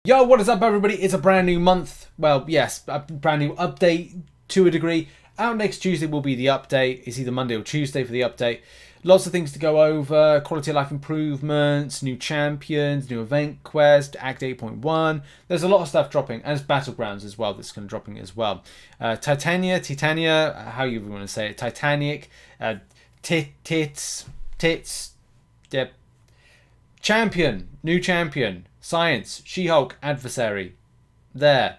Yo, what is up, everybody? It's a brand new month. Well, yes, a brand new update to a degree. Out next Tuesday will be the update. It's either Monday or Tuesday for the update. Lots of things to go over. Quality of life improvements, new champions, new event quest, Act 8.1. There's a lot of stuff dropping. And it's Battlegrounds as well that's going to dropping as well. Titania, how you even want to say it. Titanic, tits, yep. Champion, new champion. Science, She-Hulk, Adversary. There.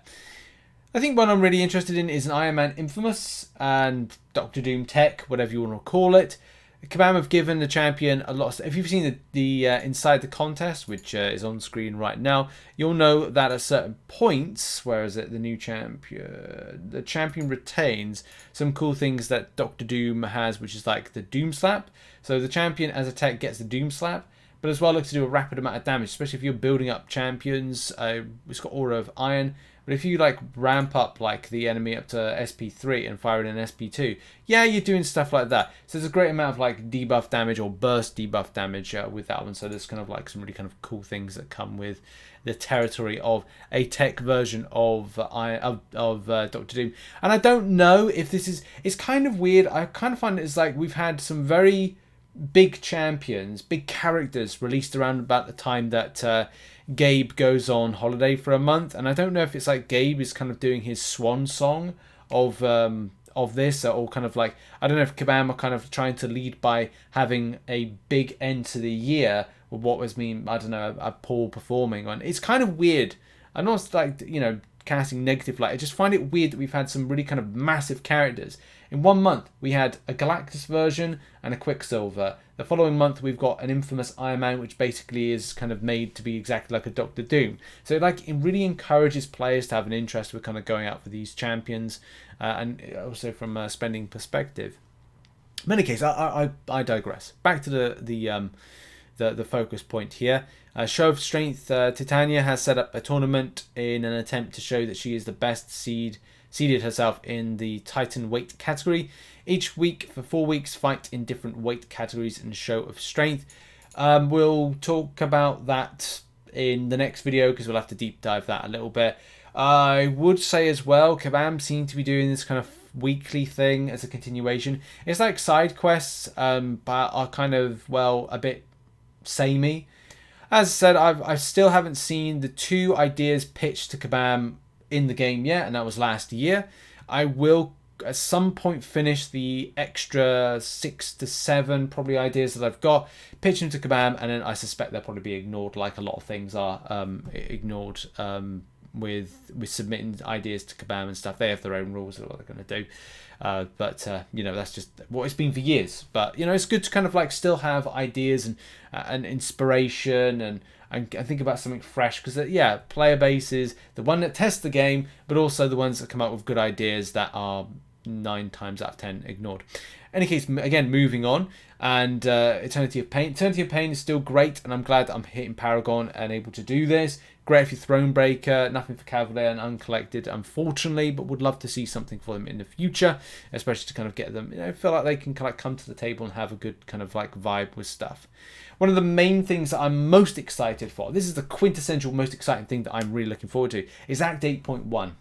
I think one I'm really interested in is an Iron Man Infamous and Doctor Doom Tech, whatever you want to call it. Kabam have given the champion a lot of stuff. If you've seen the Inside the Contest, which is on screen right now, you'll know that at certain points, where is it, the new champion, the champion retains some cool things that Doctor Doom has, which is like the Doom Slap. So the champion as a tech gets the Doom Slap, but as well looks to do a rapid amount of damage, especially if you're building up champions. It's got Aura of Iron, but if you like ramp up like the enemy up to SP3 and fire in an SP2, yeah, you're doing stuff like that. So there's a great amount of like debuff damage or burst debuff damage with that one. So there's kind of like some really kind of cool things that come with the territory of a tech version of Doctor Doom. And I don't know if this is, it's kind of weird. I kind of find it's like we've had some very big champions, big characters released around about the time that Gabe goes on holiday for a month, and I don't know if it's like Gabe is kind of doing his swan song of this, or kind of like, I don't know if Kabam are kind of trying to lead by having a big end to the year with what was I don't know, a poor performing on. It's kind of weird. I'm not like, you know, casting negative light. I just find it weird that we've had some really kind of massive characters. In 1 month, we had a Galactus version and a Quicksilver. The following month, we've got an infamous Iron Man, which basically is kind of made to be exactly like a Doctor Doom. So like, it really encourages players to have an interest with kind of going out for these champions, and also from a spending perspective. In any case, I digress. Back to the focus point here. Show of Strength, Titania has set up a tournament in an attempt to show that she is the best seeded herself in the Titan weight category. Each week for 4 weeks, fight in different weight categories in Show of Strength. We'll talk about that in the next video because we'll have to deep dive that a little bit. I would say as well, Kabam seem to be doing this kind of weekly thing as a continuation. It's like side quests, but are kind of, well, a bit samey. As I said, I still haven't seen the 2 ideas pitched to Kabam in the game yet, and that was last year. I will at some point finish the extra 6 to 7 probably ideas that I've got, pitch them to Kabam, and then I suspect they'll probably be ignored, like a lot of things are ignored with submitting ideas to Kabam and stuff. They have their own rules of what they're going to do. But you know, that's just what it's been for years. But you know, it's good to kind of like still have ideas and inspiration and think about something fresh, because yeah, player base is the one that tests the game, but also the ones that come up with good ideas that are 9 times out of 10 ignored. In any case, again, moving on, and Eternity of Pain. Eternity of Pain is still great, and I'm glad that I'm hitting Paragon and able to do this. Great for Thronebreaker, nothing for Cavalier and Uncollected, unfortunately, but would love to see something for them in the future, especially to kind of get them, you know, feel like they can kind of come to the table and have a good kind of like vibe with stuff. One of the main things that I'm most excited for, this is the quintessential most exciting thing that I'm really looking forward to, is Act 8.1.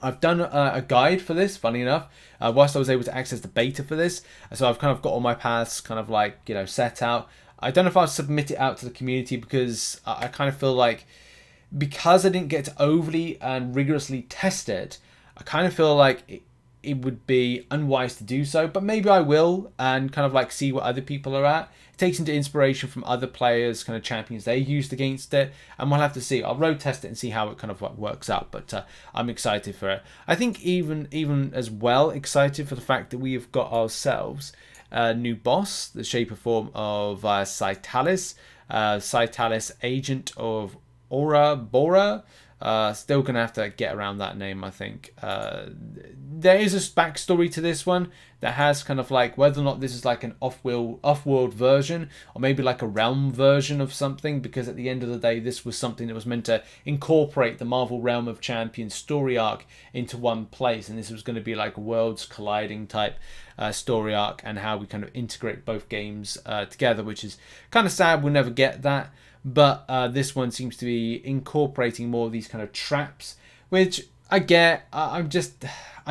I've done a guide for this, funny enough, whilst I was able to access the beta for this. So I've kind of got all my paths kind of like, you know, set out. I don't know if I'll submit it out to the community, because I kind of feel like, because I didn't get to overly and rigorously test it, I kind of feel like it would be unwise to do so, but maybe I will, and kind of like see what other people are at. It takes into inspiration from other players, kind of champions they used against it, and we'll have to see. I'll road test it and see how it kind of works out, but I'm excited for it. I think even as well excited for the fact that we have got ourselves a new boss, the shape or form of Cytalis, agent of Aura Bora. Still gonna have to get around that name, I think. There is a backstory to this one that has kind of like whether or not this is like an off-world version, or maybe like a realm version of something, because at the end of the day, this was something that was meant to incorporate the Marvel Realm of Champions story arc into one place, and this was going to be like a worlds colliding type story arc, and how we kind of integrate both games together, which is kind of sad we'll never get that. but this one seems to be incorporating more of these kind of traps, which I get. I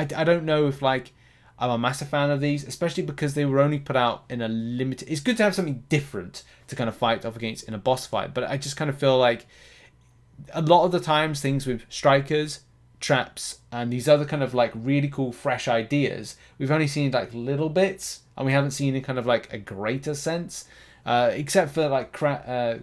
don't know if like I'm a massive fan of these, especially because they were only put out in a limited. It's good to have something different to kind of fight off against in a boss fight, but I just kind of feel like a lot of the times things with strikers, traps, and these other kind of like really cool fresh ideas, we've only seen like little bits, and we haven't seen in kind of like a greater sense, except for like Craven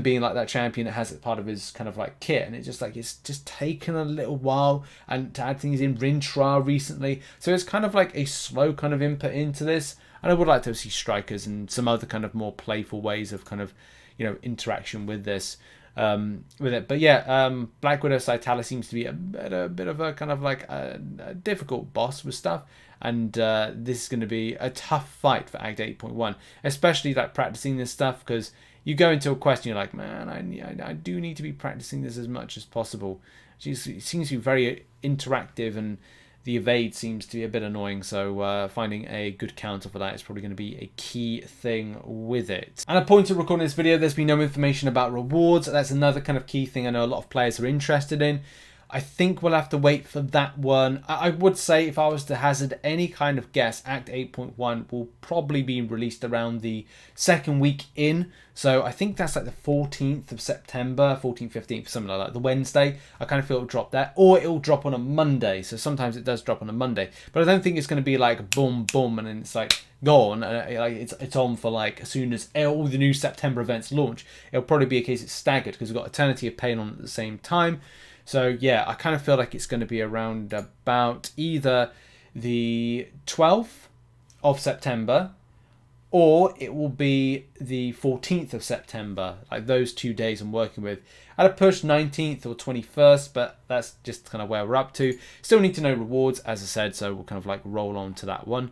being like that champion that has it part of his kind of like kit, and it's just taken a little while, and to add things in Rintra recently, so it's kind of like a slow kind of input into this, and I would like to see strikers and some other kind of more playful ways of kind of, you know, interaction with this, with it. But yeah, Black Widow Saitala seems to be a bit of a kind of like a difficult boss with stuff, and this is going to be a tough fight for Act 8.1, especially like practicing this stuff, because you go into a quest and you're like, man, I do need to be practicing this as much as possible. It seems to be very interactive, and the evade seems to be a bit annoying, so finding a good counter for that is probably going to be a key thing with it. And at point to recording this video, there's been no information about rewards. That's another kind of key thing I know a lot of players are interested in. I think we'll have to wait for that one. I would say, if I was to hazard any kind of guess, Act 8.1 will probably be released around the second week in. So I think that's like the 14th of September, 14th, 15th, something like that, the Wednesday. I kind of feel it'll drop there, or it'll drop on a Monday. So sometimes it does drop on a Monday, but I don't think it's going to be like boom, boom, and then it's like gone. Like it's on for like as soon as all the new September events launch. It'll probably be a case it's staggered, because we've got Eternity of Pain on at the same time. So yeah, I kind of feel like it's going to be around about either the 12th of September, or it will be the 14th of September. Like those 2 days I'm working with. At a push 19th or 21st, but that's just kind of where we're up to. Still need to know rewards, as I said, so we'll kind of like roll on to that one.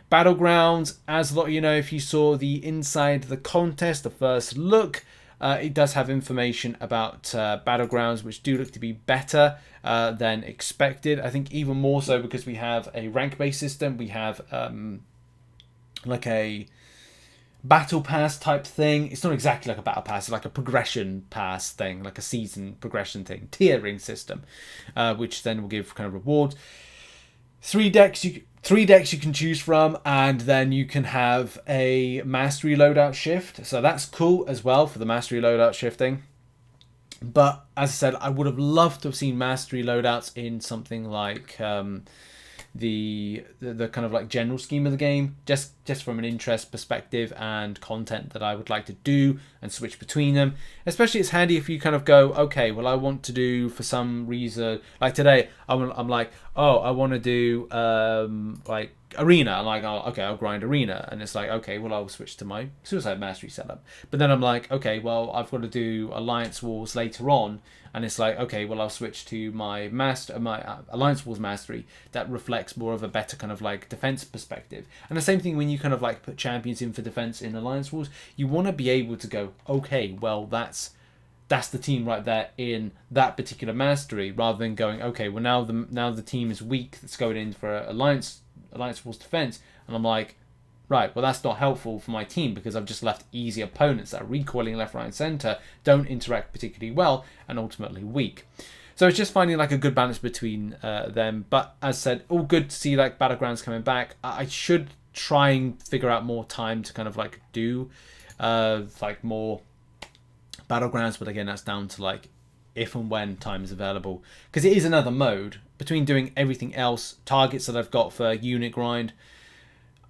Battlegrounds, as a lot of you know, if you saw the inside the contest, the first look, it does have information about Battlegrounds, which do look to be better than expected. I think even more so because we have a rank-based system. We have like a battle pass type thing. It's not exactly like a battle pass. It's like a progression pass thing, like a season progression thing, tiering system, which then will give kind of rewards. Three decks you can choose from, and then you can have a mastery loadout shift. So that's cool as well for the mastery loadout shifting. But as I said, I would have loved to have seen mastery loadouts in something like the kind of like general scheme of the game, just from an interest perspective and content that I would like to do and switch between them. Especially it's handy if you kind of go, okay, well I want to do, for some reason, like today I'm like, oh, I want to do like arena. I'm like, oh, okay, I'll grind arena, and it's like, okay, well I'll switch to my suicide mastery setup. But then I'm like, okay, well I've got to do alliance wars later on, and it's like, okay, well I'll switch to my alliance wars mastery that reflects more of a better kind of like defense perspective. And the same thing when you kind of like put champions in for defense in alliance wars, you want to be able to go, okay, well that's the team right there in that particular mastery, rather than going, okay, well now the team is weak that's going in for alliance wars defense, and I'm like, right, well that's not helpful for my team, because I've just left easy opponents that are recoiling left, right and center, don't interact particularly well, and ultimately weak. So it's just finding like a good balance between them. But as I said, all good to see like Battlegrounds coming back. I should try and figure out more time to kind of like do like more Battlegrounds, but again that's down to like if and when time is available, because it is another mode. Between doing everything else, targets that I've got for unit grind,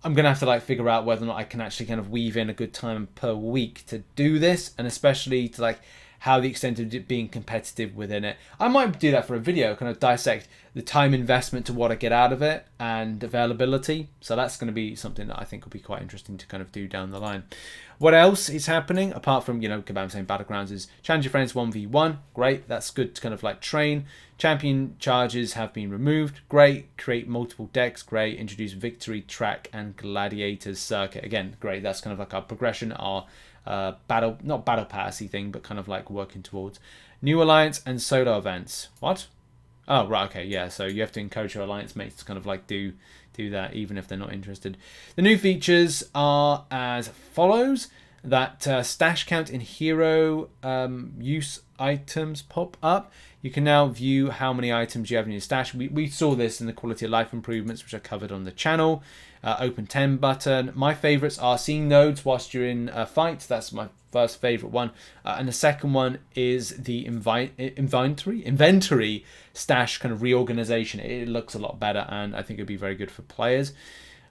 I'm gonna have to like figure out whether or not I can actually kind of weave in a good time per week to do this, and especially to like how the extent of it being competitive within it. I might do that for a video, kind of dissect the time investment to what I get out of it and availability. So that's going to be something that I think will be quite interesting to kind of do down the line. What else is happening apart from, you know, Kabam saying Battlegrounds is challenge your friends 1v1. Great, that's good to kind of like train. Champion charges have been removed. Great. Create multiple decks. Great. Introduce victory track and gladiators circuit. Again, great. That's kind of like our progression, our not battle passy thing, but kind of like working towards new alliance and solo events. What? Oh, right, okay, yeah. So you have to encourage your alliance mates to kind of like do that, even if they're not interested. The new features are as follows. that stash count in hero use items pop up. You can now view how many items you have in your stash. We saw this in the quality of life improvements, which I covered on the channel. Open 10 button. My favorites are seeing nodes whilst you're in a fight. That's my first favorite one. And the second one is the inventory stash kind of reorganization. It looks a lot better, and I think it'd be very good for players.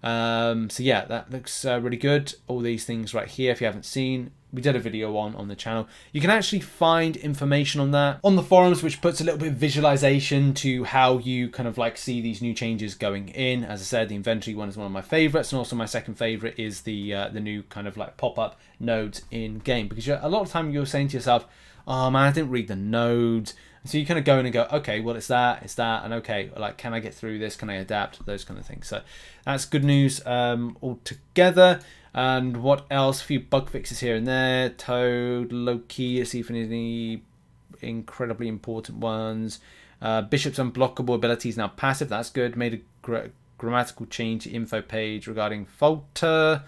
So yeah, that looks really good. All these things right here, if you haven't seen, we did a video on the channel. You can actually find information on that on the forums, which puts a little bit of visualization to how you kind of like see these new changes going in. As I said, the inventory one is one of my favorites, and also my second favorite is the new kind of like pop-up nodes in game, because a lot of time you're saying to yourself, oh man, I didn't read the nodes. So you kind of go in and go, okay, well, it's that, and okay, like, can I get through this? Can I adapt? Those kind of things. So that's good news altogether. And what else? A few bug fixes here and there. Toad, Loki, let's see if any incredibly important ones. Bishop's unblockable ability is now passive. That's good. Made a grammatical change to info page regarding Falter.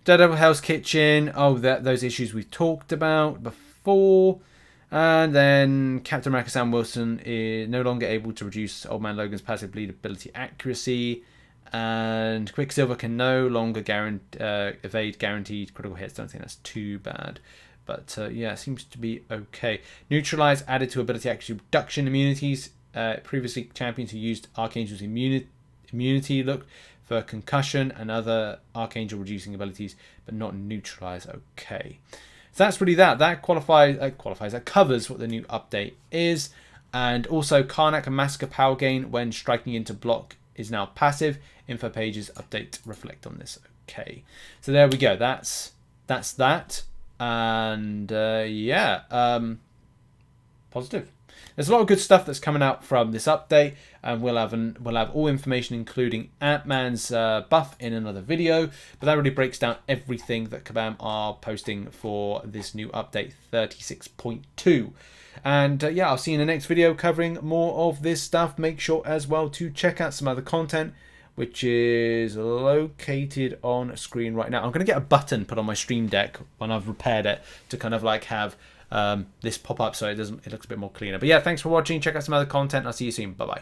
Daredevil Hell's Kitchen. Oh, those issues we talked about before. And then Captain America Sam Wilson is no longer able to reduce Old Man Logan's passive bleed ability accuracy. And Quicksilver can no longer evade guaranteed critical hits. Don't think that's too bad. But yeah, it seems to be okay. Neutralize added to ability accuracy reduction immunities. Previously, champions who used Archangel's immunity looked for concussion and other Archangel reducing abilities, but not neutralize. Okay. So that's really that. That that covers what the new update is. And also Karnak and Massacre power gain when striking into block is now passive. Info pages update reflect on this. Okay. So there we go. That's that. And yeah, positive. There's a lot of good stuff that's coming out from this update, and we'll have all information, including Ant-Man's buff, in another video. But that really breaks down everything that Kabam are posting for this new update 36.2. And yeah, I'll see you in the next video covering more of this stuff. Make sure as well to check out some other content, which is located on screen right now. I'm going to get a button put on my Stream Deck when I've repaired it to kind of like have this pop up so it looks a bit more cleaner. But yeah, thanks for watching. Check out some other content. I'll see you soon. Bye bye.